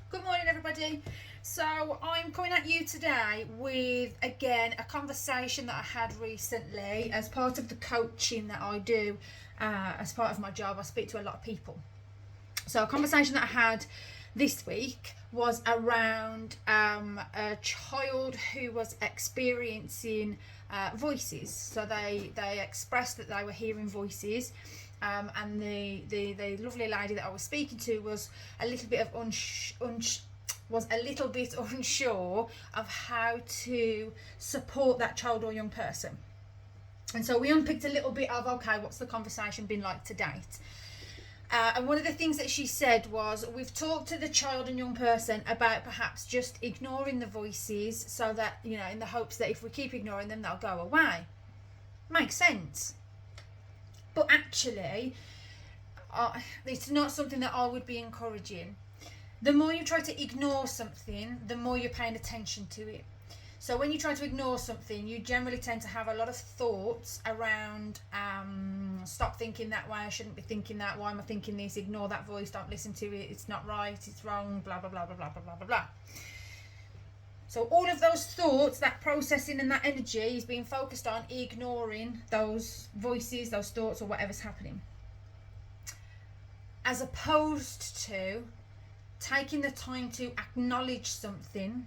Good morning, everybody. So I'm coming at you today with, again, a conversation that I had recently as part of the coaching that I do. As part of my job, I speak to a lot of people. So a conversation that I had this week was around a child who was experiencing voices. So they expressed that they were hearing voices. And the lovely lady that I was speaking to was a little bit of unsure of how to support that child or young person. And so we unpicked a little bit of, okay, what's the conversation been like to date? And one of the things that she said was, we've talked to the child and young person about perhaps just ignoring the voices, so that, in the hopes that if we keep ignoring them, they'll go away. Makes sense. But actually, it's not something that I would be encouraging. The more you try to ignore something, the more you're paying attention to it. So when you try to ignore something, you generally tend to have a lot of thoughts around, stop thinking that way, I shouldn't be thinking that, why am I thinking this, ignore that voice, don't listen to it, it's not right, it's wrong, blah, blah, blah, blah, blah, blah, blah, blah. So all of those thoughts, that processing and that energy is being focused on ignoring those voices, those thoughts, or whatever's happening. As opposed to taking the time to acknowledge something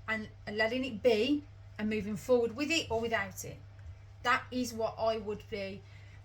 and letting it be and moving forward with it or without it. That is what I would be.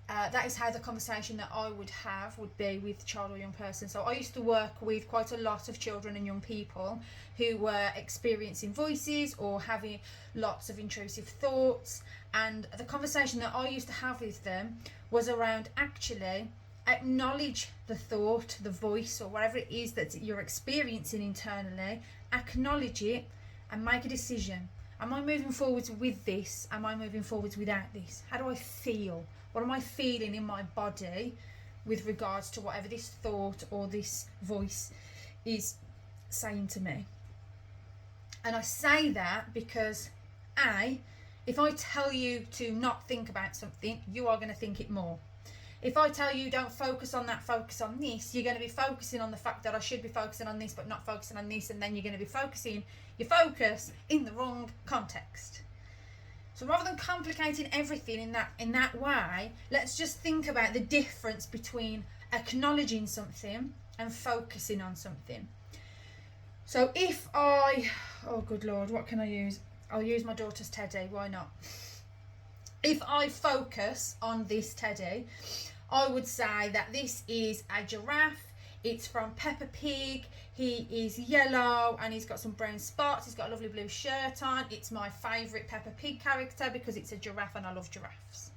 That is how the conversation that I would have would be with a child or young person. So I used to work with quite a lot of children and young people who were experiencing voices or having lots of intrusive thoughts. And the conversation that I used to have with them was around actually acknowledge the thought, the voice, or whatever it is that you're experiencing internally, acknowledge it and make a decision. Am I moving forwards with this? Am I moving forwards without this? How do I feel? What am I feeling in my body with regards to whatever this thought or this voice is saying to me? And I say that because, if I tell you to not think about something, you are going to think it more. If I tell you don't focus on that, focus on this, you're going to be focusing on the fact that I should be focusing on this but not focusing on this, and then you're going to be focusing your focus in the wrong context. So rather than complicating everything in that way, let's just think about the difference between acknowledging something and focusing on something. So if oh good Lord, what can I use? I'll use my daughter's teddy, why not? If I focus on this teddy, I would say that this is a giraffe. It's from Peppa Pig. He is yellow and he's got some brown spots. He's got a lovely blue shirt on. It's my favourite Peppa Pig character because it's a giraffe and I love giraffes.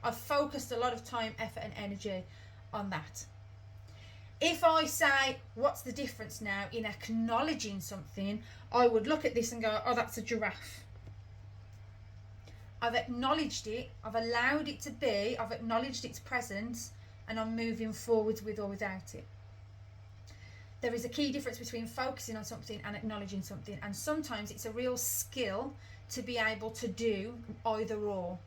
I've focused a lot of time, effort and energy on that. If I say, what's the difference now in acknowledging something, I would look at this and go, oh, that's a giraffe. I've acknowledged it, I've allowed it to be, I've acknowledged its presence, and I'm moving forwards with or without it. There is a key difference between focusing on something and acknowledging something, and sometimes it's a real skill to be able to do either or.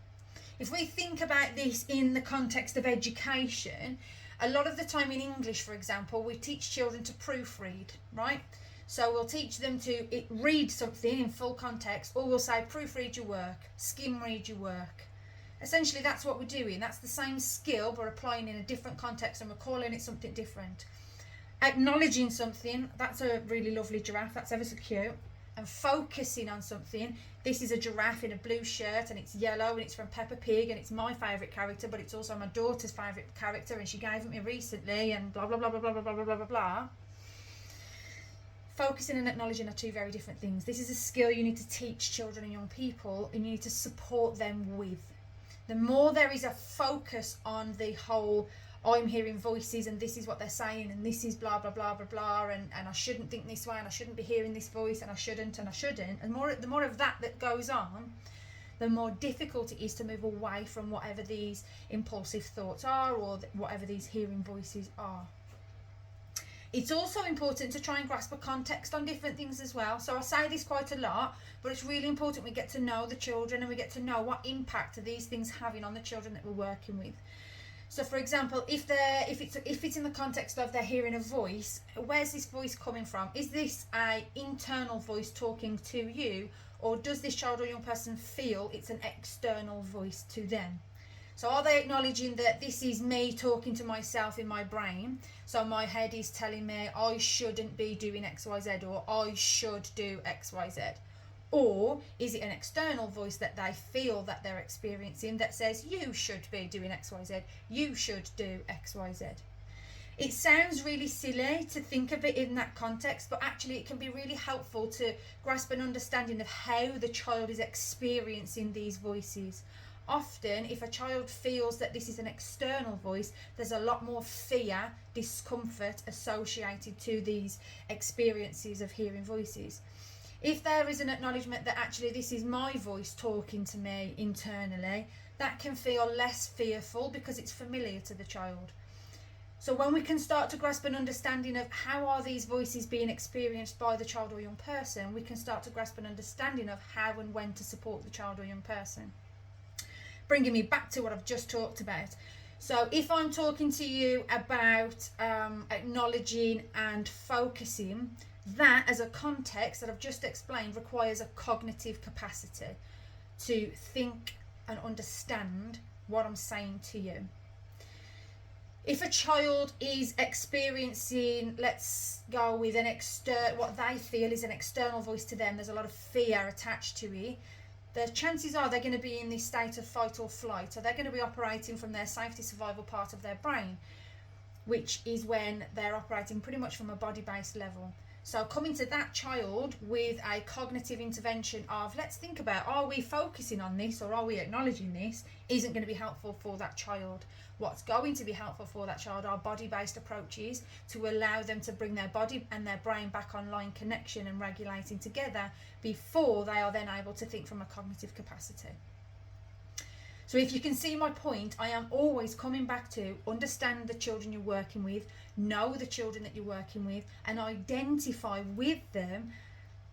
If we think about this in the context of education, a lot of the time in English, for example, we teach children to proofread, right? So we'll teach them to read something in full context, or we'll say proofread your work, skim read your work. Essentially that's what we're doing. That's the same skill but applying in a different context, and we're calling it something different. Acknowledging something, that's a really lovely giraffe, that's ever so cute. And focusing on something, this is a giraffe in a blue shirt and it's yellow and it's from Peppa Pig and it's my favourite character, but it's also my daughter's favourite character and she gave it me recently and blah blah blah blah blah blah blah blah blah blah. Focusing and acknowledging are two very different things. This is a skill you need to teach children and young people, and you need to support them with. The more there is a focus on the whole, I'm hearing voices and this is what they're saying and this is blah blah blah blah blah, and I shouldn't think this way and I shouldn't be hearing this voice and I shouldn't, and the more of that goes on, the more difficult it is to move away from whatever these impulsive thoughts are or whatever these hearing voices are. It's also important to try and grasp a context on different things as well. So I say this quite a lot, but it's really important we get to know the children and we get to know what impact are these things having on the children that we're working with. So, for example, if it's in the context of they're hearing a voice, where's this voice coming from? Is this a internal voice talking to you, or does this child or young person feel it's an external voice to them? So, are they acknowledging that this is me talking to myself in my brain? So, my head is telling me I shouldn't be doing X, Y, Z, or I should do X, Y, Z. Or is it an external voice that they feel that they're experiencing that says you should be doing X, Y, Z, you should do X, Y, Z? It sounds really silly to think of it in that context, but actually it can be really helpful to grasp an understanding of how the child is experiencing these voices. Often, if a child feels that this is an external voice, there's a lot more fear, discomfort associated to these experiences of hearing voices. If there is an acknowledgement that actually this is my voice talking to me internally, that can feel less fearful because it's familiar to the child. So when we can start to grasp an understanding of how are these voices being experienced by the child or young person, we can start to grasp an understanding of how and when to support the child or young person. Bringing me back to what I've just talked about. So if I'm talking to you about acknowledging and focusing, that as a context that I've just explained requires a cognitive capacity to think and understand what I'm saying to you. If a child is experiencing, let's go with what they feel is an external voice to them, there's a lot of fear attached to it, the chances are they're going to be in this state of fight or flight, so they're going to be operating from their safety survival part of their brain, which is when they're operating pretty much from a body-based level. So coming to that child with a cognitive intervention of, let's think about, are we focusing on this or are we acknowledging this, isn't going to be helpful for that child. What's going to be helpful for that child are body-based approaches to allow them to bring their body and their brain back online connection and regulating together before they are then able to think from a cognitive capacity. So if you can see my point, I am always coming back to understand the children you're working with, know the children that you're working with, and identify with them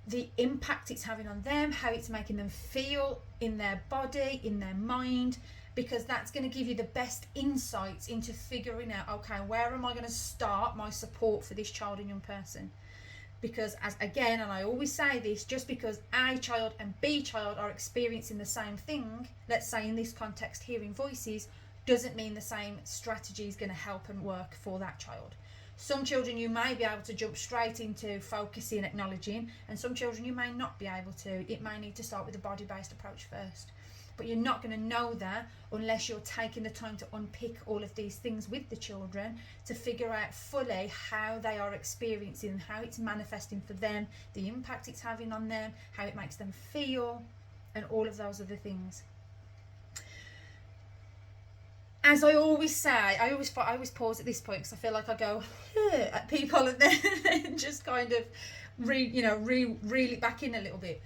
the impact it's having on them, how it's making them feel in their body, in their mind, because that's going to give you the best insights into figuring out, okay, where am I going to start my support for this child and young person? Because as again, and I always say this, just because A child and B child are experiencing the same thing, let's say in this context hearing voices, doesn't mean the same strategy is going to help and work for that child. Some children you may be able to jump straight into focusing, acknowledging, and some children you may not be able to. It may need to start with a body-based approach first. But you're not going to know that unless you're taking the time to unpick all of these things with the children to figure out fully how they are experiencing, how it's manifesting for them, the impact it's having on them, how it makes them feel, and all of those other things. As I always say, I always pause at this point because I feel like I go at people and then just kind of reel it back in a little bit.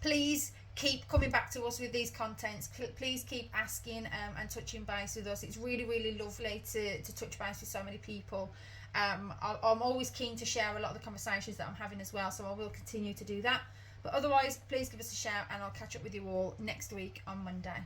Please keep coming back to us with these contents. Please keep asking and touching base with us. It's really, really lovely to touch base with so many people. I'm always keen to share a lot of the conversations that I'm having as well, so I will continue to do that. But otherwise, please give us a shout and I'll catch up with you all next week on Monday.